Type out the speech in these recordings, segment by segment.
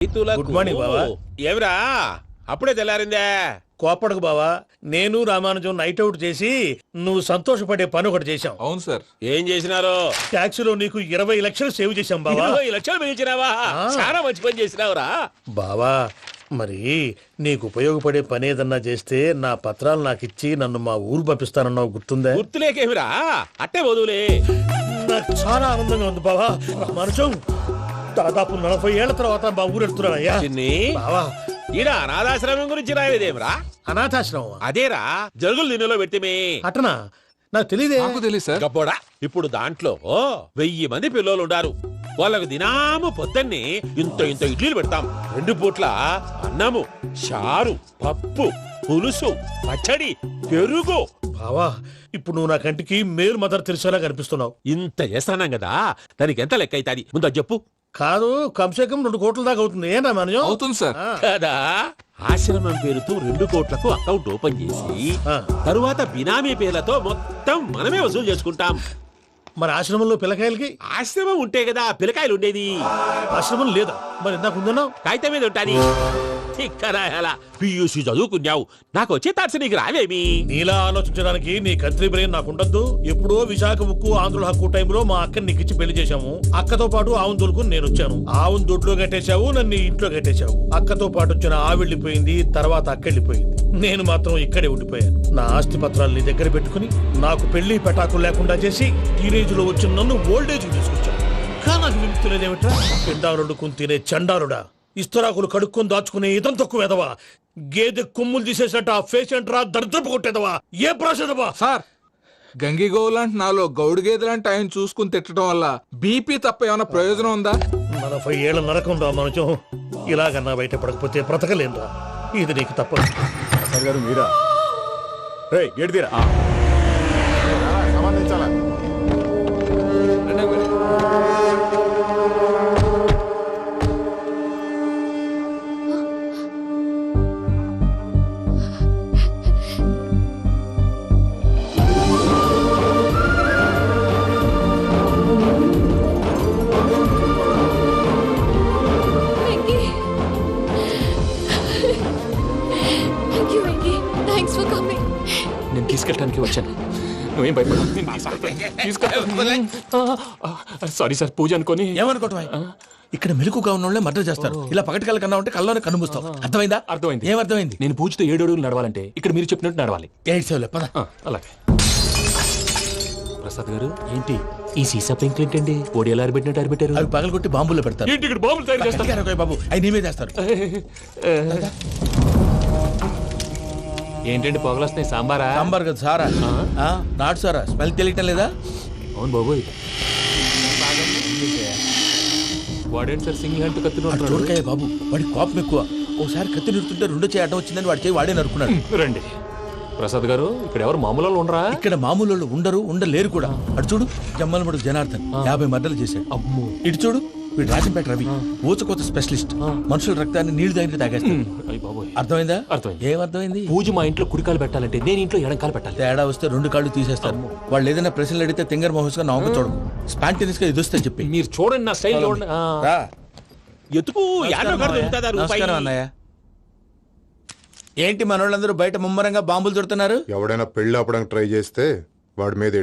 Good morning బావా. ఏమిరా అప్పుడే తెల్లారిందే? కోపడకు బావా, నేను రామానుజం నైట్ అవుట్ చేసి నువ్వు సంతోషపడే పని ఒకటి చేశాం. అవును సార్. ఏం చేసినారు? ట్యాక్సీలో నీకు 20 లక్షలు సేవ్ చేశాం బావా. 20 లక్షలు మిగిల్చినావా? చాలా మంచి పని చేసినావురా బావా. మరి నీకు ఉపయోగపడే పని ఏదన్నా చేస్తే నా పత్రాలు నాకిచ్చి నన్ను మా ఊరు పంపిస్తానన్నావు, గుర్తుందా? గుర్తులేకేమిరా, అట్టే వదులే. నాకు చాలా ఆనందంగా ఉంది బావా. రామానుజం దాదాపు 40 ఏళ్ల తర్వాత మా ఊరు వెళ్తున్నానయ్యా. చిన్ని బావా, ఈడ అనాథాశ్రమం గురించి రాయలేదేమిరా? అనాథాశ్రమం అదేరా జరుగులు దీనిలో పెట్టిమే. అటనా? నాకు తెలియదే. నాకు తెలియదు సార్. గబ్బోడా, ఇప్పుడు దాంట్లో 1000 మంది పిల్లలు ఉండారు. వాళ్ళకు దినాము పొద్దున్నే ఇంత ఇంత ఇడ్లీలు పెడతాం. 2 పూట్ల అన్నము, చారు, పప్పు, పులుసు, పచ్చడి, పెరుగు. బావా, ఇప్పుడు నువ్వు నా కంటికి మేలు మదర్ తెలిసేలా కనిపిస్తున్నావు. ఇంత చేస్తానం కదా, దానికి ఎంత లెక్క అవుతుంది ముందు అది చెప్పు. కాదు, కంసేకం 2 కోట్ల దాకా అవుతుంది. ఏం రామానుజం? అవుతుంది సార్. కదా, ఆశ్రమం పేరుతో 2 కోట్లకు అకౌంట్ ఓపెన్ చేసి తరువాత బినామీ పేర్లతో మొత్తం మనమే వసూలు చేసుకుంటాం. మరి ఆశ్రమంలో పిల్లకాయలకి? ఆశ్రమం ఉంటే కదా పిల్లకాయలు ఉండేది. ఆశ్రమం లేదా? మరి ఇందాక ఉందన్నావు. కాగితం మీద ఉంటాది. తిక్కరాయాల పియూసీ చదువుకున్నావు, నాకు వచ్చే తాట్స్ నీకు రావేమి? నీలా ఆలోచించడానికి నీ కత్రి బ్రెయిన్ నాకు ఉండద్దు. ఎప్పుడో విశాఖ ఉక్కు ఆంధ్రుల హక్కు టైంలో మా అక్కని నీకిచ్చి పెళ్లి చేశాము. అక్కతో పాటు ఆవును దొడుకుని నేను వచ్చాను. ఆవును దొడ్లో కట్టేశావు, నన్ను ఇంట్లో కట్టేశావు. అక్కతో పాటు వచ్చిన ఆవిళ్ళిపోయింది, తర్వాత అక్కెళ్ళిపోయింది. నేను మాత్రం ఇక్కడే ఉండిపోయాను. నా ఆస్తి పత్రాలు నీ దగ్గర పెట్టుకుని నాకు పెళ్లి పెటాకులు లేకుండా చేసి టీనేజ్ లో వచ్చిన నన్ను ఓల్డేజ్ తీసుకొచ్చాను. కానీ నాకు విముక్తి లేదేమిట్రా? పిండారుడుకుని తినే చండారుడా, ఇస్తరాకులు కడుక్కొని దాచుకునే ఇతం తక్కువ ఎదవా, గేదె కొమ్ములు తీసేసట ఆ పేషెంట్ రా దరిద్రపు కొట్టేదవా, ఏ ప్రాసెదవా? సార్, గంగి గోవులాంటి నాలో గౌడు గేదెలాంటి ఆయన చూసుకుని తిట్టడం వల్ల బీపీ తప్ప ఏమైనా ప్రయోజనం ఉందా? 40 ఏళ్ల నరకం రా మనచం. ఇలాగన్నా బయట పడకపోతే బ్రతకలేనురా. ఇది నీకు తప్పదు. గారు మీరా? రేయ్, గేట్ తీరా. సంబంధించాలా? నేను తీసుకెళ్ళడానికి వచ్చాను. నువ్వేం భయపడ. సారీ సార్, పూజ అనుకోని. ఏమనుకోవటం? ఇక్కడ మెలకుగా ఉన్నోళ్ళే మర్డర్ చేస్తారు. ఇలా పగటి కళ్ళ కన్నా ఉంటే కళ్ళలోనే కనుమూస్తావు. అర్థమైందా? అర్థమైంది. ఏమర్థమైంది? నేను పూజతో 7 అడుగులు నడవాలంటే ఇక్కడ మీరు చెప్పినట్టు నడవాలి. అలాగే. ప్రసాద్ గారు, ఏంటి ఈ సీసా పెంకులు ఏంటండి? పొడి ఎలా అరబెట్టినట్టు అరబెట్టారు? అవి పగలగొట్టి బాంబుల్లో పెడతారు. ఏంటి ఇక్కడ బాంబులు తయారు చేస్తారు? బాబు, అవి నీవే చేస్తారు. ఏంటండి పొగలు వస్తున్నాయి? సాంబారా? సాంబార్ కదా సారా. నాటు సారా. స్మెల్ తెలియటం లేదా? అవును బాబోయ్. వాడేంటి సార్ సింగిల్ హ్యాండ్ కత్తిని చూడకాయ బాబు, వాడి కోపం ఎక్కువ. ఒకసారి కత్తి నిరుతుంటే 2 చేయి అడ్డం వచ్చిందని వాడి చేయి వాడే నరుకున్నాడు. రండి ప్రసాద్ గారు, ఇక్కడ ఎవరు మామూలు వాళ్ళు ఉండరా? ఇక్కడ మామూలు వాళ్ళు ఉండరు, ఉండలేరు కూడా. అటు చూడు, జమ్మలమడు జనార్దన్ 50 మర్డర్లు చేశాడు. అమ్మో. ఇటు చూడు, వీడు రాజంపేట రవి, ఊచకోత స్పెషలిస్ట్. మనుషుల రక్తాన్ని నీళ్లు దగ్గర తాగేస్తాడు. అర్థమైందా? అర్థమైంది. ఏమర్థమైంది? పూజ మా ఇంట్లో కుడికాలు పెట్టాలంటే నేను ఇంట్లో ఎడంకాలు పెట్టాలి. తేడా వస్తే 2 కాళ్ళు తీసేస్తారు. వాళ్ళు ఏదైనా ప్రశ్నలు అడిగితే తింగర్ మహోస్ గా నవ్వు చూడకు. స్పాంటినియస్ గా ఎదుస్తా చెప్పి. మీరు చూడండి నా స్టైల్. ఎతుకు నమస్కారం అన్నయ్య. ఏంటి మనోళ్ళందరూ బయట ముమ్మరంగా బాంబులు దొరుకుతున్నారు? ఎవడైనా పెళ్లి ఆపడానికి ట్రై చేస్తే వాడి మీద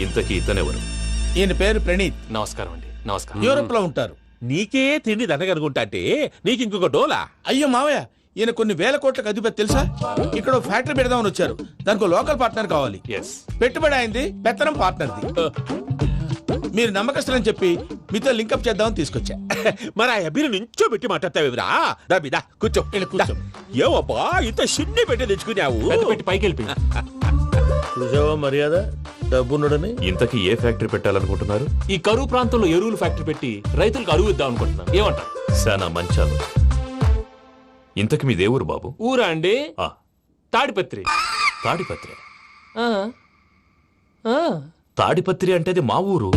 ఇంతకీ ఇతనెవరు? ఈయన పేరు ప్రణీత్. నమస్కారం అండి. నమస్కారం. యూరోప్ లో ఉంటారు. నీకే తిండి దండగనుకుంటా అంటే నీకు ఇంకొక డోలా? అయ్యో మావయ్య, ఈయన కొన్ని వేల కోట్లకు అధిపతి తెలుసా? ఇక్కడ ఫ్యాక్టరీ పెడదామని వచ్చారు. దానికి లోకల్ పార్ట్నర్ కావాలి. పెట్టుబడి అయింది, పెత్తనం పార్ట్నర్ది. మీరు నమ్మకస్తులని చెప్పి మీతో లింకప్ చేద్దామని తీసుకొచ్చా. మరి ఆ అబ్బిని నుంచో పెట్టి మాట్లాడతావేమిరా? రబిదా కూర్చో. ఏవబ్బా ఇంత సిన్ని పెట్టి తెచ్చుకున్నావు? పెట్టి పైకి వెళ్ళిపోయి. చూసావా మర్యాద, డబ్బున్నడని. ఇంతకీ ఏ ఫ్యాక్టరీ పెట్టాలనుకుంటున్నారు? ఈ కరువు ప్రాంతంలో ఎరువులు ఫ్యాక్టరీ పెట్టి రైతులకు అరువు ఇద్దాం అనుకుంటున్నాను. ఏమంటారు? శానా మంచాలు. ఇంతకి మీ దేవురు బాబు? ఊరా అండి? ఆ, తాడిపత్రి. తాడిపత్రి. ఆ, ఆ. తాడిపత్రి అంటే అది మా ఊరు.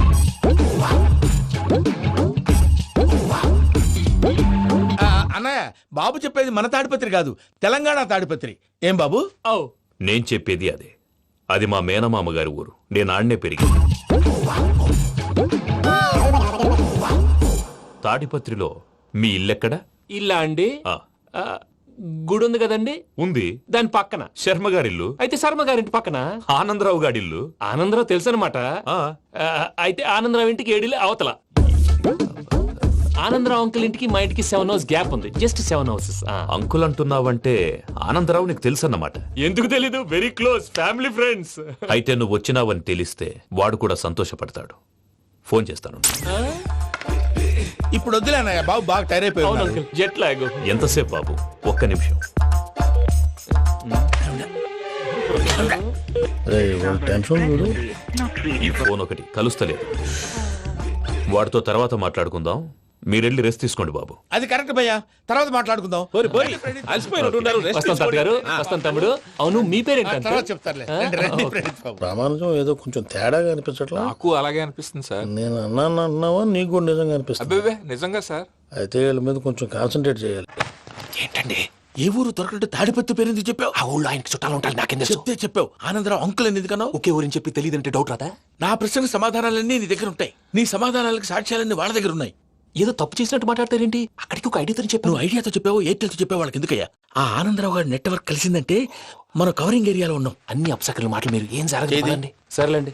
అన్నయ్య, బాబు చెప్పేది మన తాడిపత్రి కాదు, తెలంగాణ తాడిపత్రి. ఏం బాబు? నేను చెప్పేది అదే. అది మా మేనమామ గారి ఊరు. నేను ఆడనే పెరిగింది. తాడిపత్రిలో మీ ఇల్లెక్కడ? ఇల్లా అండి ఆ, ఆ, గుడి ఉంది కదండి ఉంది. దాని పక్కన. శర్మ గారిల్లు. అయితే శర్మ గారింటి పక్కన ఆనందరావు గారిల్లు. ఆనందరావు తెలుసు అనమాట. ఆ, అయితే ఆనందరావు ఇంటికి 7 అవతల. ఆనందరావు అంకుల్ ఇంటికి మా ఇంటికి 7 hours గ్యాప్ ఉంది. Just 7 houses. అంకుల్ అంటున్నావంటే ఆనందరావు నీకు తెలుసన్నమాట. ఎందుకు తెలీదు? Very close family friends. అయితే నువ్వు వచ్చినావని తెలిస్తే వాడు కూడా సంతోషపడతాడు. ఫోన్ చేస్తాను. ఇప్పుడు వద్దులేనయ్య బాబు, బాగా టైర్ అవును అయిపోయి అంకుల్, జెట్ లాగ్. ఎంతసేపు బాబు? ఒక్క నిమిషం. టెన్షన్ చూడు. ఈ ఫోన్ ఒకటి కలుస్తలేదు. వాడితో తర్వాత మాట్లాడుకుందాం. మీరెళ్ళి రెస్ట్ తీసుకోండి బాబు. అది కరెక్ట్ భయ్యా, తర్వాత మాట్లాడుకుందాం. అలసిపోయినట్టున్నారు, rest వస్తాం తాత గారు, వస్తాం తమ్ముడు. అవును, మీ పేరేంటి తర్వాత అంకుల్? చెప్తారులే. రండి, రండి, ప్రణీత్ బాబు. ప్రామాణికం ఏదో కొంచెం తేడాగా అనిపించట్లా. నాకు అలాగే అనిపిస్తుంది సార్. నేను అన్నావా నీకు కూడా నిజంగా అనిపిస్తుంది. అబ్బే నిజంగా సార్. అయితే వీళ్ళ మీద కొంచెం కాన్సన్ట్రేట్ చేయాలి. ఏంటండి ఏ ఊరు దొరకట్టు తాడిపత్రి పేరు ఎందుకు చెప్పావు? ఆ ఊళ్ళో ఆయనకి చుట్టాలు ఉంటారు, నాకేం తెలుసు? చెప్తే చెప్పావు. ఆనందరావు అంకుల్ అని ఎందుకన్నావు? ఒకే ఊరిని చెప్పి తెలియదంటే డౌట్ రాదా? నా ప్రశ్నకు సమాధానాలన్నీ నీ దగ్గర ఉంటాయి. నీ సమాధానాలకు సాక్ష్యాలన్నీ వాళ్ళ దగ్గర ఉన్నాయి. ఏదో తప్పు చేసినట్టు మాట్లాడతారేంటి? అక్కడికి ఒక ఐడియాతో చెప్పాను. నువ్వు ఐడియాతో చెప్పావు, ఎయిర్టెల్తో చెప్పావు, వాళ్ళకి ఎందుకయ్యా? ఆ ఆనందరావు గారి నెట్వర్క్ కలిసిందంటే మనం కవరింగ్ ఏరియాలో ఉన్నాం. అన్ని అప్సకర్ల మాటలు మీరు ఏం జరగదు. సర్లేండి.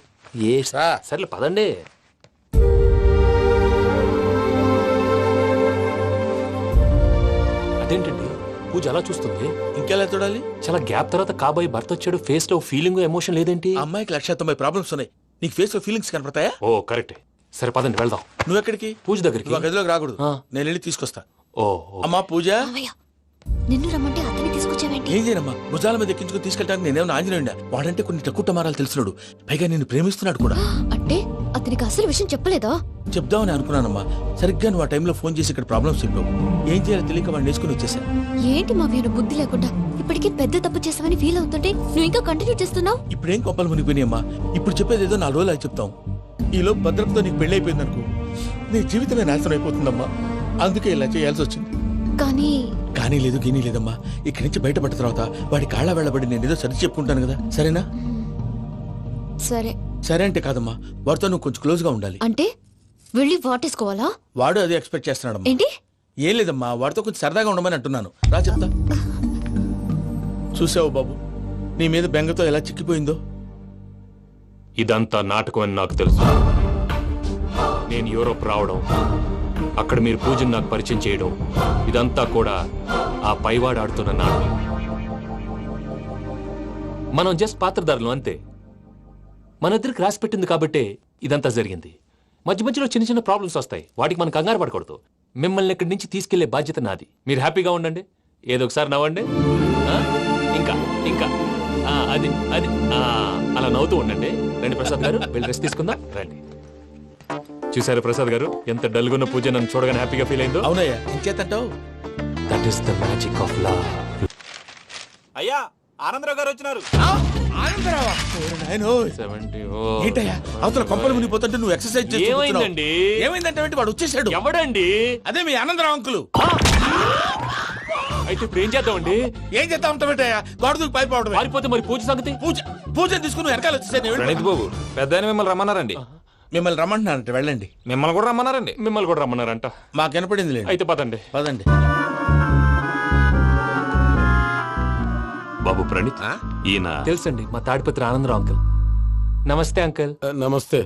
సర్లే పదండి. అదేంటండి పూజ అలా చూస్తుంది? ఇంకెలా చూడాలి? చాలా గ్యాప్ తర్వాత కాబోయే భర్త వచ్చాడు, ఫేస్ లో ఫీలింగ్ ఎమోషన్ లేదేంటి? ఆ అమ్మాయికి 190 ప్రాబ్లమ్స్ ఉన్నాయి. నీకు ఫేస్ లో ఫీలింగ్స్ కనపడతాయా? ఓ కరెక్ట్. సరే పదండి వెళ్దాం. నువ్వు ఎక్కడికి? పూజ దగ్గరికి. నువ్వు ఆ గదిలోకి రాకూడదు. ఆ. నేను వెళ్ళి తీసుకొస్తా. ఓ అమ్మా పూజ, మావయ్య, నిన్ను రమ్మంటే అతన్ని తీసుకొచ్చావేంటి? ఏం చేయనమ్మా, భుజాల మీద ఎక్కించుకుని తీసుకెళ్ళడానికి నేనేమన్నా ఆంజనేయుడా? వాడంటే కొన్ని తక్కువ టమారాలు తెలిసినాడు, పైగా నిన్ను ప్రేమిస్తున్నాడు కూడా. అంటే అతనికి అసలు విషయం చెప్పలేదా? చెప్దామని అనుకున్నానమ్మా, సరిగ్గా నువ్వు ఆ టైంలో ఫోన్ చేసి ఇక్కడ ప్రాబ్లమ్స్ చెప్పావు. ఏం చేయాలో తెలియక వాడిని వేసుకుని వచ్చేసా. ఏంటి మావయ్య బుద్ధి లేకుండా? ఇప్పటికీ పెద్ద తప్పు చేసావని ఫీల్ అవుతుంటే నువ్వు ఇంకా కంటిన్యూ చేస్తున్నావు. ఇప్పుడేం కొప్పలు మునిగిపోయినాయమ్మా. ఇప్పుడు చెప్పేది ఏదో 4 రోజులు అది చెప్తాం. ఈలో భద్రతతో నీకు పెళ్లి అయిపోయింది అనుకో, నీ జీవితమే నాశనం అయిపోతుందమ్మా. అందుకే ఇలా చేయాల్సి వచ్చింది. కానీ లేదు గీనీ లేదమ్మా. ఇక్కడి నుంచి బయటపడ్డ తర్వాత వాడి కాళ్ళ వెళ్ళబడి నేను ఏదో సరి చెప్పుకుంటాను కదా, సరేనా? సరే. సరే అంటే కాదమ్మా, వాడితో నువ్వు కొంచెం క్లోజ్ గా ఉండాలి. అంటే వెళ్ళి వాటేసుకోవాలా? వాడు అదే ఎక్స్పెక్ట్ చేస్తున్నాడమ్మా. ఏంటి? ఏం లేదమ్మా, వాడితో కొంచెం సరదాగా ఉండమని అంటున్నాను. రా చెప్తా. చూసావు బాబు, నీ మీద బెంగతో ఎలా చిక్కిపోయిందో. ఇదంతా నాటకం అని నాకు తెలుసు. నేను యూరోప్ రావడం, అక్కడ మీరు పూజను నాకు పరిచయం చేయడం, ఇదంతా కూడా ఆ పైవాడు ఆడుతున్న నాటకం. మనం జస్ట్ పాత్రధారులు అంతే. మన ఇద్దరికి రాసి పెట్టింది కాబట్టే ఇదంతా జరిగింది. మధ్య మధ్యలో చిన్న చిన్న ప్రాబ్లమ్స్ వస్తాయి, వాటికి మనం కంగారు పడకూడదు. మిమ్మల్ని ఇక్కడి నుంచి తీసుకెళ్లే బాధ్యత నాది. మీరు హ్యాపీగా ఉండండి, ఏదో ఒకసారి నవ్వండి. ఆ? ఇంకా ఇంకా అది అది అలా నవ్వుతూ ఉండండి. రండి ప్రసాద్ గారు, వెళ్ళి రెస్ట్ తీసుకుందాం. రండి. చూసారు ప్రసాద్ గారు, ఎంత డల్గున్న పూజ నన్ను చూడగానే హ్యాపీగా ఫీల్ అయిందో. అవునయ్యా, ఇంకేతంటావు? That is the magic of love. అయ్యా, ఆనందరావు గారు వచ్చినారు. ఆనందరావా? ఓరి నాయనో. 70. ఏంటయ్యా, అవతల కొంపలు మునిగిపోతుంటే నువ్వు ఎక్సర్సైజ్ చేస్తూ కూర్చున్నావు. ఏమైందండి? ఏమైందంటే వాడు వచ్చేసాడు. ఎవడండి? అదే మీ ఆనందరావు అంకులు. అయితే ఇప్పుడు ఏం చేద్దామండి? ఏం చేస్తా ఉంటావేటయ్యా, గొడవకు పైపోవడమే. పారిపోతే మరి పూజ సంగతి? పూజ తీసుకుని నువ్వు వెనకాల వచ్చేసాను. ప్రణీత్ బాబు, పెద్ద ఆయన మిమ్మల్ని రమ్మన్నారండి. మిమ్మల్ని రమ్మంటున్నారంట, వెళ్ళండి. మిమ్మల్ని కూడా రమ్మన్నారండి. మిమ్మల్ని కూడా రమ్మన్నారంట. మాకు వినపడింది లేండి. అయితే పదండి. పదండి. బాబు ప్రణీత్, ఈయన తెలుసండి, మా తాడిపత్రి ఆనందరావు అంకుల్. నమస్తే అంకుల్. నమస్తే.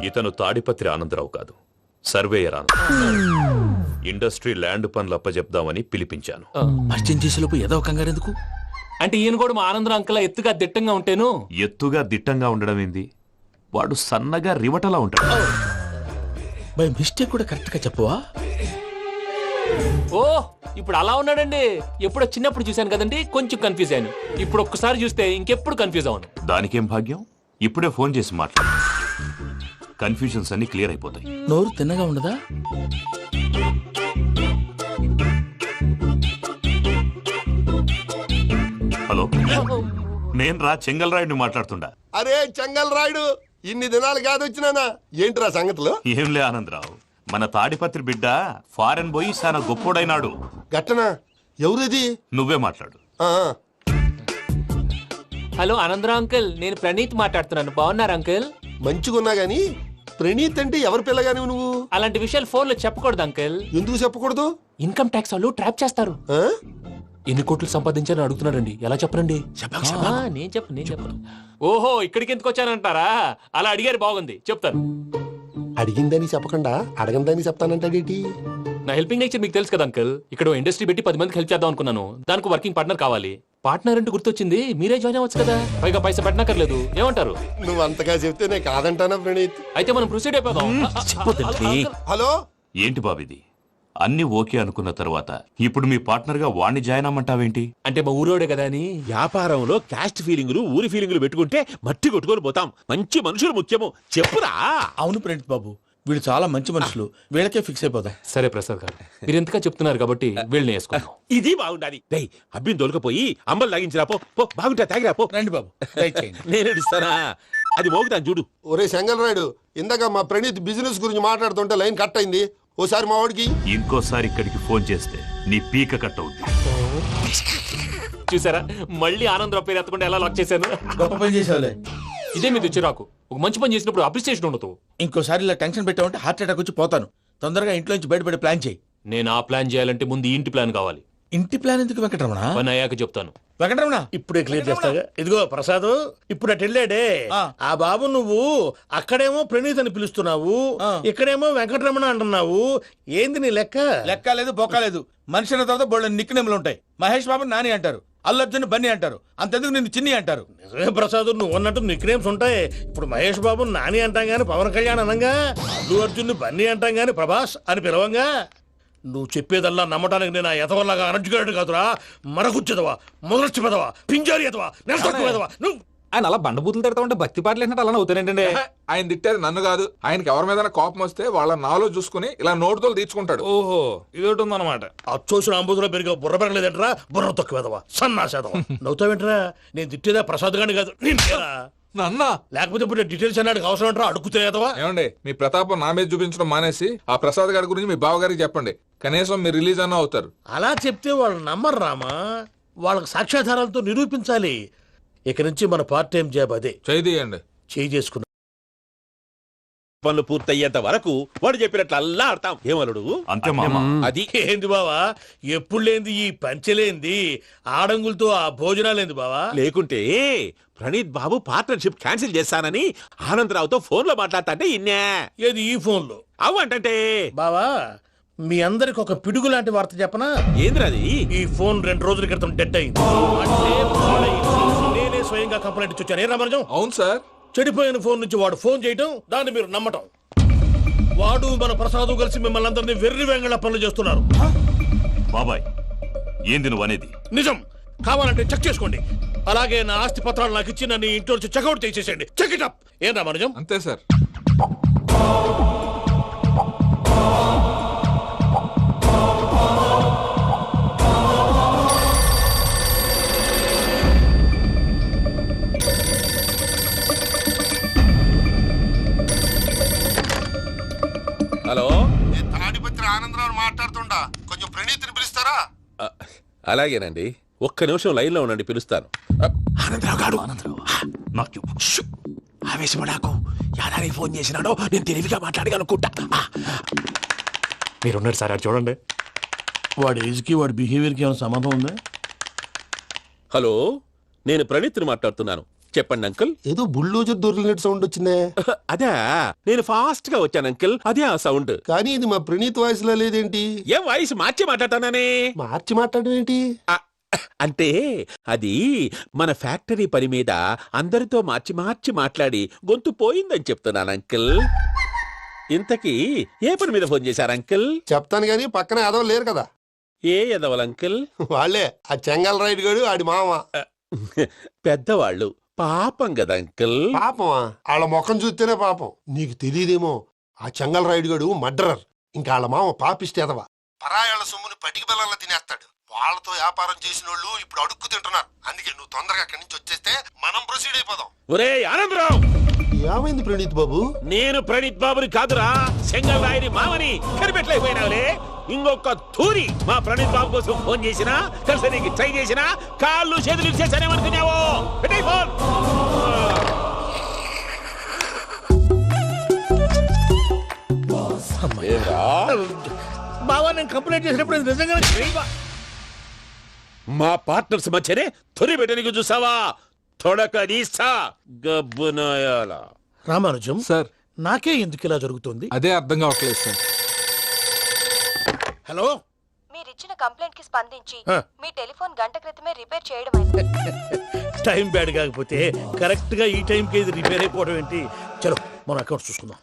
ఇతను తాడిపత్రి ఆనందరావు కాదు, సర్వేయర్ ఆనందరావు. ఇండస్ట్రీ ల్యాండ్ పనులు అప్పచెప్దామని పిలిపించాను. పరిచయం చేసేలోపు ఏదో కంగారు ఎందుకు? అంటే ఈయన కూడా మా ఆనందరావు అంకుల్ ఎత్తుగా దిట్టంగా ఉంటేను. ఎత్తుగా దిట్టంగా ఉండడం ఏంది, వాడు సన్నగా రివటలా ఉంటాడు. బై మిస్టేక్ కూడా కరెక్ట్ గా చెప్పవా? ఓ ఇప్పుడు అలా ఉన్నాడండి. ఎప్పుడో చిన్నప్పుడు చూశాను కదండి, కొంచెం కన్ఫ్యూజ్ అయ్యాను. ఇప్పుడు ఒక్కసారి చూస్తే ఇంకెప్పుడు కన్ఫ్యూజ్ అవ్వను. దానికేం భాగ్యం, ఇప్పుడే ఫోన్ చేసి మాట్లాడు. కన్ఫ్యూజన్స్ అన్ని క్లియర్ అయిపోతాయి. నోరు తిన్నగా ఉండదా? హలో, నేను రా చెంగల్రాయుడిని మాట్లాడుతుండా. అరే చెంగల్ రాయుడు, ఇన్ని దినాలు కాదు వచ్చినానా? ఏంట్రా సంగతులు? ఏంలే ఆనందరావు, మన తాడిపత్రి బిడ్డ ఫారెన్ పోయి చాలా గొప్పోడైనాడు. గట్టనా? ఎవరిది? నువ్వే మాట్లాడు. ఆ, హలో ఆనందరావు అంకుల్, నేను ప్రణీత్ మాట్లాడుతున్నాను. బాగున్నారు అంకుల్? మంచిగున్నా గాని ప్రణీత్ అంటే ఎవరి పిల్లగాని నువ్వు? అలాంటి విషయాలు ఫోన్లో చెప్పకూడదు అంకిల్. ఎందుకు చెప్పకూడదు? ఇన్కమ్ ట్యాక్స్ వాళ్ళు ట్రాప్ చేస్తారు. ఆ? ఎన్ని కోట్లు సంపాదించాలని అడుగుతున్నాడండి. ఎలా చెప్పరండి? నేను చెప్పను. ఓహో, ఇక్కడికి ఎందుకు వచ్చానంటారా? అలా అడిగారు, బాగుంది, చెప్తాను. అడిగిందని చెప్పకుండా అడగందని చెప్తానంటాడేటి? నా హెల్పింగ్ నేచర్ మీకు తెలుసు కదా అంకల్. ఇక్కడ ఇండస్ట్రీ పెట్టి 10 మందికి హెల్ప్ చేద్దాం అనుకున్నాను. దానికి వర్కింగ్ పార్ట్నర్ కావాలి. పార్ట్నర్ అంటే గుర్తొచ్చింది, మీరే జాయిన్ అవ్వచ్చు కదా. పైగా పైసా పెట్టనక్కర్లేదు. ఏమంటారు? నువ్వు అంతగా చెప్తే నేను కాదంటానా ప్రణీత్? అయితే మనం ప్రొసీడ్ అయిపోదాం. హలో, ఏంటి బాబిది? అన్ని ఓకే అనుకున్న తర్వాత ఇప్పుడు మీ పార్ట్నర్ గా వాణ్ణి జాయిన్ అమ్మంటావేంటి? అంటే మా ఊరోడే కదా అని. వ్యాపారంలో క్యాస్ట్ ఫీలింగులు ఊరి ఫీలింగులు పెట్టుకుంటే మట్టి కొట్టుకొని పోతాం. మంచి మనుషులు ముఖ్యము. చెప్పురా. అవును ప్రణీత్ బాబు, వీళ్ళు చాలా మంచి మనుషులు, వీళ్ళకే ఫిక్స్ అయిపోదాం. సరే ప్రసాద్ గారు, మీరు ఎంతగా చెప్తున్నారు కాబట్టి వీళ్ళని వేసుకుందాం. ఇది బాగుండాలి. డై అబ్బిని దొలకపోయి అంబలు లాగించిరా పో. పో బాగుంటా తాగిరా పో. రండి బాబు, దయచేయండి. నేను ఇస్తానా? అది మోగుతాను చూడు. ఒరే చెంగల్ రాయుడు, ఇందాక మా ప్రణీత్ బిజినెస్ గురించి మాట్లాడుతుంటే లైన్ కట్ అయింది. ఓసారి మా వాడికి. ఇంకోసారి ఇక్కడికి ఫోన్ చేస్తే నీ పీక కట్ అవుద్ది. చూసారా, మళ్ళీ ఆనందరావు పేరు ఎత్తకుండా ఎలా లాక్ చేశాను. గొప్ప పని చేసేవాళ్ళే. ఇదే మీద చిరాకు. ఒక మంచి పని చేసినప్పుడు అప్రిసియేషన్ ఉండదు. ఇంకోసారి ఇలా టెన్షన్ పెట్టామంటే హార్ట్ అటాక్ వచ్చి పోతాను. తొందరగా ఇంట్లో నుంచి బయటపడే ప్లాన్ చేయి. నేను ఆ ప్లాన్ చేయాలంటే ముందు ఈ ఇంటి ప్లాన్ కావాలి. ఇంటి ప్లాన్ ఎందుకు వెంకటరమణ? పని అయ్యాక చెప్తాను. వెంకటరమణ, ఇప్పుడే క్లియర్ చేస్తాగా. ఇదిగో ప్రసాద్, ఇప్పుడు అటు వెళ్ళాడే ఆ బాబు, నువ్వు అక్కడేమో ప్రణీత్ అని పిలుస్తున్నావు, ఇక్కడేమో వెంకటరమణ అంటున్నావు. ఏంది నీ లెక్క? లెక్క లేదు, బొక్క లేదు. మనిషి అన్న తర్వాత బోళ్ళ నిక్నెములు ఉంటాయి. మహేష్ బాబు నాని అంటారు, అల్లు అర్జున్ బన్నీ అంటారు, అంతెందుకు నిన్ను చిన్ని అంటారు. నిజమే ప్రసాద్, నువ్వు అన్నట్టు నిక్నేమ్స్ ఉంటాయి. ఇప్పుడు మహేష్ బాబు నాని అంటాం గాని పవన్ కళ్యాణ్ అనంగా, అల్లు అర్జున్ బన్నీ అంటాం గాని ప్రభాస్ అని పిలవంగా. నువ్వు చెప్పేదల్లా నమ్మటానికి నేను ఎతవల్లాగా అనర్జుకేటెడ్ కాదురా. మరగుచ్చదవా, మొదలచ్చి పెదవా, పింజారి ఎదవా, నెలసొక్కుదవా నువ్వు. ఆయన అలా బండబూతులు తిడతా ఉంటే భక్తి పాటలు ఏంటంటే అలా అవుతానంటే. ఆయన తిట్టేది నన్ను కాదు, ఆయనకి ఎవరి మీద కోపం వస్తే వాళ్ళ నాలో చూసుకుని ఇలా నోటుతో తీర్చుకుంటాడు. ఓహో, ఇదొకటి ఉందన్నమాట. అచ్చోసిన అంబుధులో పెరిగే బుర్ర పెరగలేదంటరా, బుర్ర తొక్కువేదవా, సన్నాసేదవా. నవ్వుతావేంట్రా? నేను తిట్టేదా ప్రసాద్ గాని కాదు, నిన్నేరా. నన్నా లేకపోతే ఇప్పుడు డీటెయిల్స్ అన్నాడు అవసరం అంటారా? అడుగుతాయేదవా? ఏమండి, మీ ప్రతాపం నా మీద చూపించడం మానేసి ఆ ప్రసాద్ గారి గురించి మీ బావగారికి చెప్పండి. కనీసం మీరు రిలీజ్ అన్న అవుతారు. అలా చెప్తే వాళ్ళు నమ్మరు రామా. వాళ్ళకి సాక్ష్యాధారాలతో నిరూపించాలి. ఇక నుంచి మన పార్ట్ టైం జాబ్ అదే. చేయండి. చేయి చేసుకున్నా పనులు పూర్తయ్యేంత వరకు వాడు చెప్పినట్లు అల్లా ఆడతాం. ఏమలుడు? అంతే మామ. అది ఏంది బావా, ఎప్పుడు లేంది ఈ పంచలేంది, ఆడంగులతో ఆ భోజనాలేంది బావా? లేకుంటే ప్రణీత్ బాబు పార్ట్నర్షిప్ క్యాన్సిల్ చేస్తానని ఆనందరావుతో ఫోన్ లో మాట్లాడతా ఇన్నే. ఏది ఈ ఫోన్ లో? అవ్వంటే బావా, మీ అందరికి ఒక పిడుగు లాంటి వార్త చెప్పనా? ఏంద్రది? ఈ ఫోన్ 2 రోజుల క్రితం డెడ్ అయింది. అంటే పాడైంది. నేనే స్వయంగా కంప్లైంట్ ఇచ్చి వచ్చాను. ఏ రామరాజం? అవును సార్. చెడిపోయిన ఫోన్ నుంచి వాడు ఫోన్ చేయటం, దాన్ని మీరు నమ్మటం. వాడు మన ప్రసాదు కలిసి మిమ్మల్ని అందరినీ వెర్రి వెంగళ పనులు చేస్తున్నారు. బాబాయ్, ఏంది నువ్వు అనేది? నిజం. కావాలంటే చెక్ చేసుకోండి. అలాగే నా ఆస్తి పత్రాలు నాకు ఇచ్చి నన్ను ఇంట్లో నుంచి చెక్అౌట్ చేసేసండి. Check it up. ఏం రామరాజం? అంతే సార్. హలో, నేను తాడిపత్రి ఆనందరావు మాట్లాడుతుండా, కొంచెం ప్రణీత్ని పిలుస్తారా? అలాగేనండి. ఒక్క నిమిషం లైన్ లో ఉండండి, పిలుస్తాను. ఆనందరావు గారు, నాకు చెప్పు. ఆవేశపడాకు. యాదానికి ఫోన్ చేసినాడో నేను తెలివిగా మాట్లాడగలనుకుంటా. మీరున్నారు సార్, అది చూడండి. వాడి ఏజ్ కి వాడి బిహేవియర్ కి ఏమైనా సంబంధం ఉందా? హలో, నేను ప్రణీత్ని మాట్లాడుతున్నాను. చెప్పండి అంకుల్. ఏదో బుల్డోజర్ దొరికినట్టు సౌండ్ వచ్చిందే. అదే, నేను ఫాస్ట్ గా వచ్చాను అంకుల్. అదే ఆ సౌండ్. కానీ ఇది మా ప్రణీత్ వాయిస్ లో లేదేంటి? ఏం వాయిస్ మార్చి మాట్లాడతాననే? మార్చి మాట్లాడడం ఏంటి? అంటే అది మన ఫ్యాక్టరీ పని మీద అందరితో మార్చి మార్చి మాట్లాడి గొంతు పోయిందని చెప్తున్నాను అంకుల్. ఇంతకీ ఏ పని మీద ఫోన్ చేశారు అంకుల్? చెప్తాను గానీ పక్కన ఎదవ లేరు కదా. ఏ ఎదవలు అంకుల్? వాళ్ళే ఆ చెంగల్ రైడ్ గడు ఆడి మామ. పెద్దవాళ్ళు, పాపం కదా అంకుల్. పాపమా? వాళ్ళ ముఖం చూస్తేనే పాపం. నీకు తెలియదేమో, ఆ చెంగల్ రైడ్ గడు మర్డరర్. ఇంకా వాళ్ళ మామ పాపిస్తే ఎదవ. పరాయాళ్ళ సొమ్ముని పటికి బెల్లంలో తినేస్తాడు. వాళ్ళతో వ్యాపారం చేసిన వాళ్ళు ఇప్పుడు అడుక్కు తింటున్నారు. అందుకే నువ్వు తొందరగా అక్కడి నుంచి వచ్చేస్తే మనం ప్రొసీడ్ అయిపోదాం. ఒరే ఆనందరావు, ఏమైంది ప్రణీత్ బాబు? నేను ప్రణీత్ బాబుని కాదురా, సెంగల్ రాయని మామని. కనిపెట్టలేకపోయినావులే. ఇంకొక తూరి మా ప్రణీత్ బాబు కోసం ఫోన్ చేసినా, కలిసి నీకు ట్రై చేసినా కాళ్ళు చేతులు చేశానేమనుకున్నావు. పెట్టే ఫోన్. ఏరా? బావా నేను కంప్లైంట్ చేసినప్పుడు ఇది నిజంగానే చేయవా? మా పార్ట్నర్స్ మధ్యనే తొలి పెట్టడానికి చూసావా? తొడక నీసా గబ్బునాయాల. రామానుజం సార్ నాకే ఎందుకు ఇలా జరుగుతుంది? అదే అర్థం కావట్లేదు సార్. హలో, మీరిచ్చిన కంప్లైంట్ కి స్పందించి ఆ. మీ టెలిఫోన్ గంట క్రితమే రిపేర్ చేయడమైంది. టైం బ్యాడ్ కాకపోతే కరెక్ట్ గా ఈ టైంకి ఇది రిపేర్ అయిపోవడం ఏంటి? చలో మన అకౌంట్ చూసుకుందాం.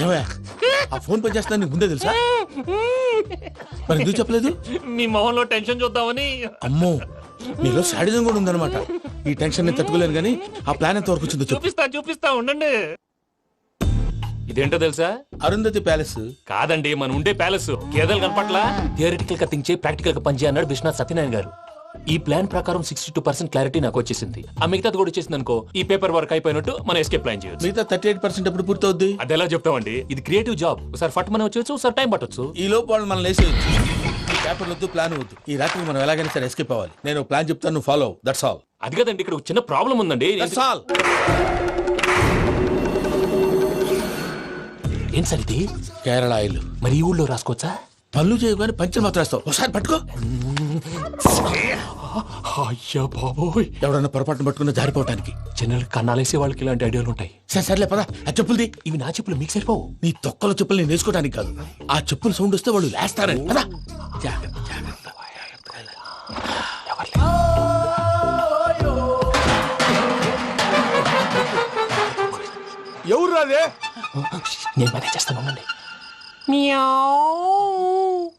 ఏమయ్యా, ఆ ఫోన్ పని చేస్తా నీకు ముందే తెలుసా? మరి ఎందుకు చెప్పలేదు? మీ మొహంలో టెన్షన్ చూద్దామని. అమ్మో, నీలో శాడిజం కూడా ఉందన్నమాట. ఈ టెన్షన్ నేను తట్టుకోలేను కానీ ఆ ప్లాన్ ఎంత వరకు వచ్చిందో చెప్పు. చూపిస్తా ఉండండి. ఇదేంటో తెలుసా? అరుంధతి ప్యాలెస్. కాదండి, మన ఉండే ప్యాలెస్. గేదెలు కనపట్లా? థియరిటికల్ గా థింక్ చేయి, ప్రాక్టికల్ గా పనిచేయి అన్నాడు విశ్వనాథ్ సత్యనారాయణ గారు. ఈ ప్లాన్ ప్రకారం 62% క్లారిటీ నాకు వచ్చేసింది. ఆ మిగతాది కూడా వచ్చేసింది అనుకో, ఈ పేపర్ వర్క్ అయిపోయినట్టు మనం ఎస్కేప్ ప్లాన్ చేయొచ్చు. మిగతా 38% ఎప్పుడు పూర్తవుద్ది? అది ఎలా చెప్తామండి? ఇది క్రియేటివ్ జాబ్. ఒకసారి ఫట్ మనం వచ్చేయచ్చు, ఒకసారి టైం పట్టొచ్చు. ఈ లోపు వాళ్ళు మనం లేసేయచ్చు. ఈ పేపర్ వద్దు, ప్లాన్ వద్దు. ఈ రాత్రికి మనం ఎలాగైనా సరే ఎస్కేప్ అవ్వాలి. నేను ప్లాన్ చెప్తాను, నువ్వు ఫాలో. That's all. అది కదండి, ఇక్కడ ఒక చిన్న ప్రాబ్లం ఉందండి. That's all. ఏం సార్ ఇది? కేరళ ఆయిల్. మరి ఈ ఊళ్ళో రాసుకోవచ్చా? పనులు చేయగానే పంచర్ మాత్రం వేస్తావు. ఒకసారి పట్టుకో. అయ్యా బాబోయ్, ఎవడన్నా పొరపాటున పట్టుకున్న జారిపోవటానికి. జనరల్ కన్నాలేసే వాళ్ళకి ఇలాంటి ఐడియాలు ఉంటాయి. సర్లే పదా, ఆ చెప్పులది. ఇవి నా చెప్పులు, మీకు సరిపోవు. నీ తొక్కల చెప్పులు నేను వేసుకోవడానికి కాదు, ఆ చెప్పుల సౌండ్ వస్తే వాళ్ళు లేస్తారని. పదా. ఎవరు రాదే? నేను మనే చేస్తాను, ఉండండి.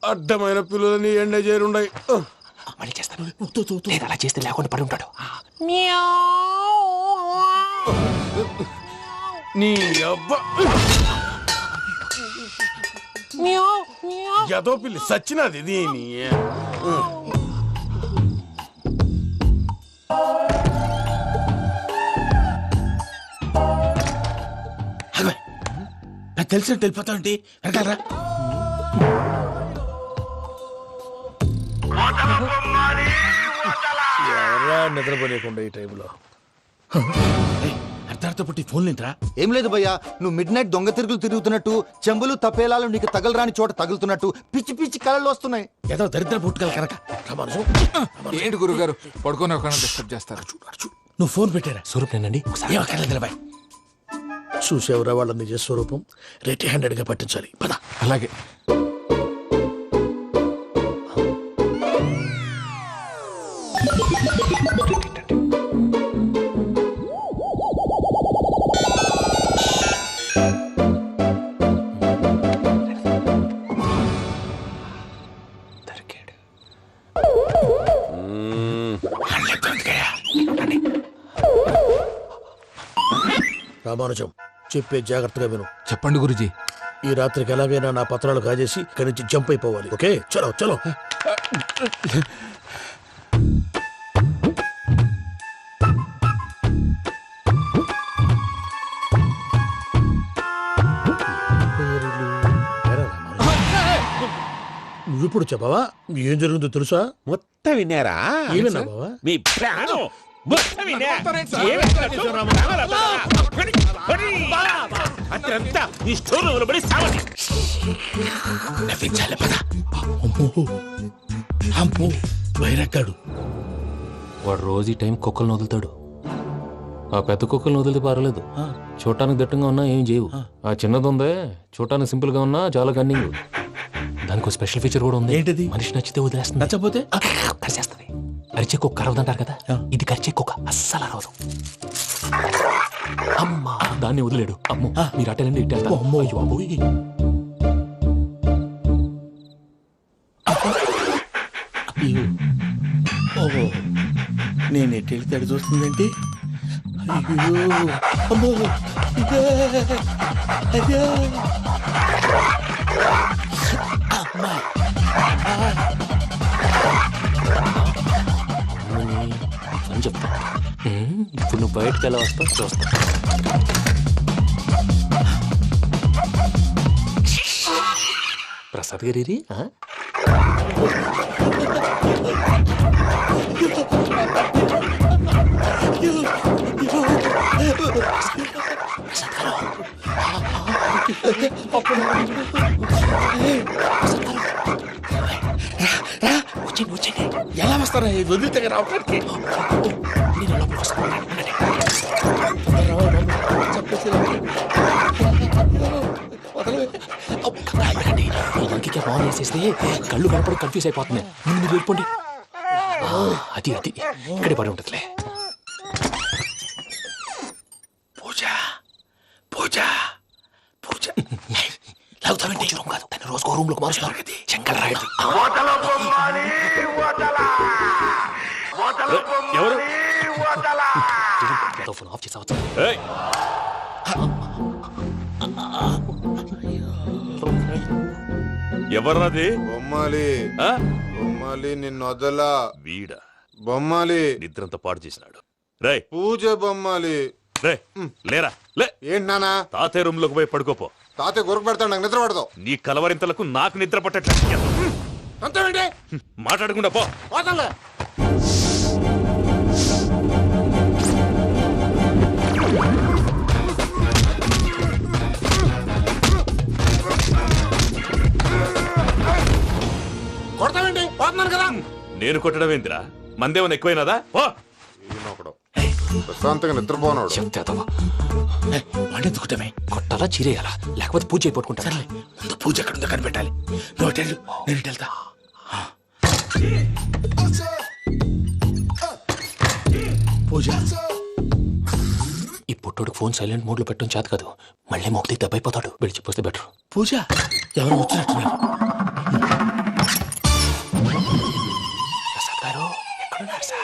అడ్డమైన పిల్లలని ఎండ చేరుండయి. మళ్ళీ చేస్తాను. లేదు, అలా చేస్తే లేకుండా పడి ఉంటాడు. నీ అబ్బా ఎదో పిల్లి సచ్చినది దీని. నాకు తెలిసినట్టు వెళ్ళిపోతావు ఏంటి? వెనకాలరా. ఎవరా నిద్రపోలేకుండా ఈ టైంలో? అర్ధార్థ పుట్టి ఫోన్ లేంట్రా. ఏం లేదు భయ్యా, నువ్వు మిడ్ నైట్ దొంగ తిరుగులు తిరుగుతున్నట్టు, చెంబులు తపేలాలు నీకు తగలరాని చోట తగులుతున్నట్టు పిచ్చి పిచ్చి కళలు వస్తున్నాయి. ఏదో దరిద్ర పుట్టుకల కనుక. ఏంటి గురుగారు పడుకొని ఒక డిస్టర్బ్ చేస్తారు? నువ్వు ఫోన్ పెట్టారా? స్వరూప్ నేనండి. ఏం అక్కర్లేదు నిలబాయ్. చూసేవరా వాళ్ళ నిజ స్వరూపం. రెట్టి హ్యాండెడ్ గా పట్టించాలి. పద. అలాగే. రామానుజం చెప్పే జాగ్రత్తగా విను. చెప్పండి గురుజీ. ఈ రాత్రికి ఎలాగైనా నా పత్రాలు కాజేసి ఇక్కడి నుంచి జంప్ అయిపోవాలి. ఓకే, చలో చలో. నువ్విప్పుడు చెప్పవా ఏం జరుగుతుందో తెలుసా? మొత్తం విన్నారా? ఏమన్నా బావా? మీ ప్రాణం మొత్తం విన్నా? అత్యంతా ఈ స్టోర్ రూమ్లో పడి సావండి. నవ్వించాలి. పద. అమ్మో, వైరక్కాడు. వాడు రోజు ఈ టైం కుక్కలను వదులుతాడు. ఆ పెద్ద కుక్కలను వదిలితే పర్వాలేదు, చూడటానికి దట్టంగా ఉన్నా ఏం చేయవు. ఆ చిన్నది ఉందే, చూడటానికి సింపుల్ గా ఉన్నా చాలా కన్నింగ్. దానికి స్పెషల్ ఫీచర్ కూడా ఉంది. ఏంటిది? మనిషి నచ్చితే వదిలేస్తుంది, నచ్చపోతే కరిచేస్తుంది. అరిచే కుక్క అరవదంటారు కదా, ఇది కరిచే కుక్క అస్సలు అరవదు. అమ్మా, దాన్ని వదిలేడు. అమ్మో, మీరు అటెండి ఇట్టే. అమ్మో, అయ్యో అబ్బోయ్. ఓహో, నేను ఎటు వెళ్తాడు చూస్తుందేంటి? అయ్యో, అమ్మో, ఇదే, అదే. అమ్మా, అని చెప్తా. ఇప్పుడు నువ్వు బయటకు ఎలా వస్తావు చూస్తా. ప్రసాద్ గారి ప్రసాద్ గారు ఎలా వస్తారా వదిలితే రావడానికి ఇంకే ఫోన్ వేసేస్తే కళ్ళు కనపడి కన్ఫ్యూజ్ అయిపోతున్నాయి. ముందు మీరు వెళ్ళిపోండి. అది అది ఇక్కడే పడి ఉంటుందిలే. పూజ పూజ పూజ లాగుతామంటే కాదు, తను రోజుకో రూమ్ లోకి మారుస్తున్నారు కదా. చెంగల్ రాయుడు ఎవరు ఫోన్ ఆఫ్ చేసావచ్చు. ఏయ్! ఎవర్రాది? బొమ్మాలి ఆ? బొమ్మాలి నిన్ను వదలా. వీడా బొమ్మాలి నిద్రంతా పాడు చేసినాడు. రేయ్ పూజ బొమ్మాలి. రే లేరా లే. ఏంటి నానా? తాతయ్య రూమ్ లోకి పోయి పడుకోపో. తాతయ్య గురకు పెడతాడు, నాకు నిద్ర పడతావు. నీ కలవరింతలకు నాకు నిద్ర పట్టట్లేదు. అంతేంటి మాట్లాడకుండా పో. పోతాలే. కొడతావేంటి? పోతున్నాను కదా. నేను కొట్టడం ఏందిరా? మందేమన్నా ఎక్కువైనదా? పో. ఈయనొకడు ప్రశాంతంగా నిద్రపోనాడు. వండెందుకుంటామే కొట్టాలా చీరేయాలా లేకపోతే పూజ అయిపోట్టుకుంటా. సర్లే, ముందు పూజ ఎక్కడ ఉందో కనిపెట్టాలి. నువ్వు అటు వెళ్ళు, నేను ఇటు వెళ్తా. పూజ ఈ పుట్టోడికి ఫోన్ సైలెంట్ మోడ్ లో పెట్టడం చేత కాదు. మళ్ళీ మొక్కి దెబ్బైపోతాడు. వెళ్ళి చెప్పొస్తే బెటర్. పూజ ఎవరు వచ్చినట్టున్నారు? ప్రసాద్ గారు ఎక్కడున్నారు సార్?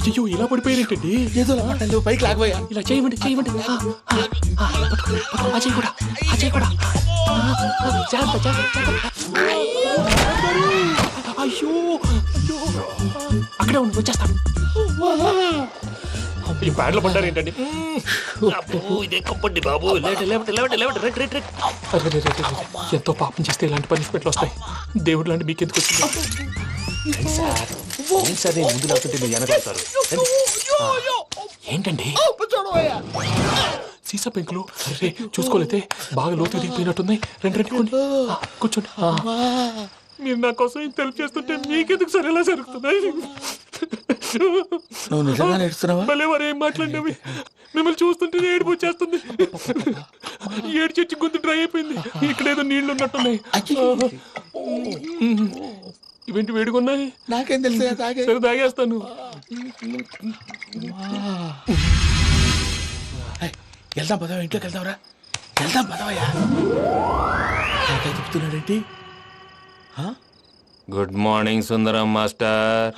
అయ్యో ఇలా పడిపోయారేంటండి? ఏదో పట్టాలి, పైకి లాగబోయా. ఇలా చేయమండి చేయమండి. అజయ్ కూడా అజయ్ కూడా జాగ్రత్త జాగ్రత్త. అయ్యో అయ్యో అక్కడే ఉండి వచ్చేస్తాను. ఈ బ్యాడ్లో పడ్డారు ఏంటండి? ఇదే కంపండి బాబు. ఎంతో పాపం చేస్తే ఇలాంటి పనిష్మెంట్లు వస్తాయి. దేవుడు లాంటి మీకెందుకు వచ్చింది? సార్ నేను ముందు లేకుంటే మీరు వెనకాడతారు. ఏంటండి సీసా పెంకులు? అరే చూసుకోలేతే బాగా లోతు దిగిపోయినట్టున్నాయి. రెండు రెండు కొన్ని కూర్చోండి. మీరు నా కోసం ఇంత హెల్ప్ చేస్తుంటే మీకెందుకు సరే ఎలా జరుగుతున్నాయి? నువ్వు నిజంగా నేర్చుతున్నావా? మళ్ళీ వారు ఏం మాట్లాడినవి మిమ్మల్ని చూస్తుంటే ఏడుపు వచ్చేస్తుంది. ఏడు చెట్టు గొంతు డ్రై అయిపోయింది. ఇక్కడ ఏదో నీళ్లు ఉన్నట్టున్నాయి. ఇవేంటి వేడుకున్నాయి? నాకేం తెలుసు, సరే తాగేస్తాను. వెళ్దాం పదవా, ఇంట్లోకి వెళ్దాంరా. వెళ్దాం పదవయ్యా. చెప్తున్నాడేంటి? గుడ్ మార్నింగ్ సుందరం మాస్టర్.